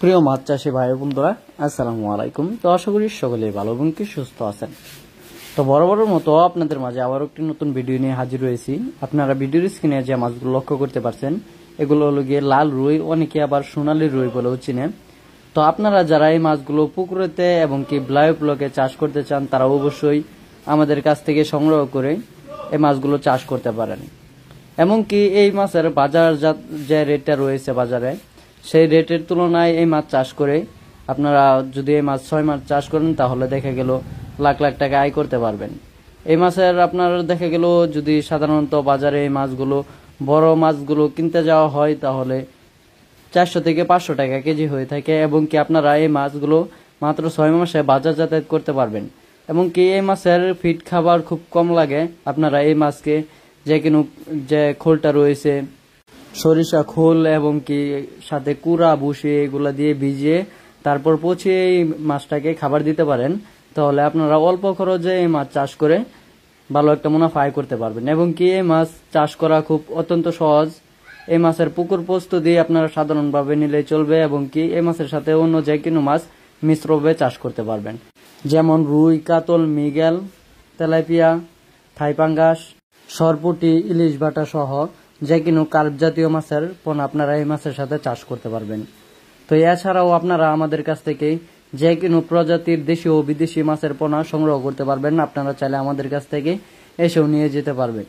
প্রিয় মাছ চাষী ভাই বন্ধুরা, আসসালামু আলাইকুম। তো আশা করি সকলেই ভালো এবং কি সুস্থ আছেন। তো বরাবরের মতো আপনাদের মাঝে আবার একটি নতুন ভিডিও নিয়ে হাজির হয়েছি। আপনারা ভিডিওর স্ক্রিনে যে মাছগুলো লক্ষ্য করতে পারছেন, এগুলো হলো গিয়ে লাল রুই, অনেকে আবার সোনালী রুই বলেও চিনেন। তো আপনারা যারা এই মাছগুলো পুকুরেতে এবং কি ব্লায়োপ্লকে চাষ করতে চান, তারা অবশ্যই আমাদের কাছ থেকে সংগ্রহ করে এই মাছগুলো চাষ করতে পারেন। এমনকি এই মাছের বাজার যে রেটটা রয়েছে বাজারে, সেই রেটের তুলনায় এই মাছ চাষ করে আপনারা যদি এই মাছ 6 মাস চাষ করেন, তাহলে দেখা গেল লাখ লাখ টাকা আয় করতে পারবেন। এই মাছের আপনার দেখা গেল যদি সাধারণত বাজারে এই মাছগুলো বড় মাছগুলো কিনতে যাওয়া হয়, তাহলে 400 থেকে 500 টাকা কেজি হয়ে থাকে। এবং কি আপনারা এই মাছগুলো মাত্র 6 মাসে বাজার যাতায়াত করতে পারবেন। এবং কি এই মাছের ফিড খাবার খুব কম লাগে। আপনারা এই মাছকে যে খোলটা রয়েছে, সরিষা খোল এবং কি সাথে কুড়া ভুসি এগুলা দিয়ে ভিজিয়ে তারপর পচিয়ে এই মাছটাকে খাবার দিতে পারেন। তাহলে আপনারা অল্প খরচে এই মাছ চাষ করে ভালো একটা মুনাফা আয় করতে পারবেন। এবং কি এই মাছ চাষ করা খুব অত্যন্ত সহজ। এই মাছের পুকুর পোস্ত দিয়ে আপনারা সাধারণভাবে নিলে চলবে। এবং কি এই মাছের সাথে অন্য যে কোনো মাছ মিশ্রভাবে চাষ করতে পারবেন, যেমন রুই, কাতল, মৃগেল, তেলাপিয়া, থাইপাঙ্গাস, সরপুঁটি, ইলিশ ভাটা সহ যে কোনো কার্প জাতীয় মাছের পোনা আপনারা এই মাছের সাথে চাষ করতে পারবেন। তো এছাড়াও আপনারা আমাদের কাছ থেকে যে কোনো প্রজাতির দেশি ও বিদেশি মাছের পোনা সংগ্রহ করতে পারবেন। আপনারা চাইলে আমাদের কাছ থেকে এসেও নিয়ে যেতে পারবেন।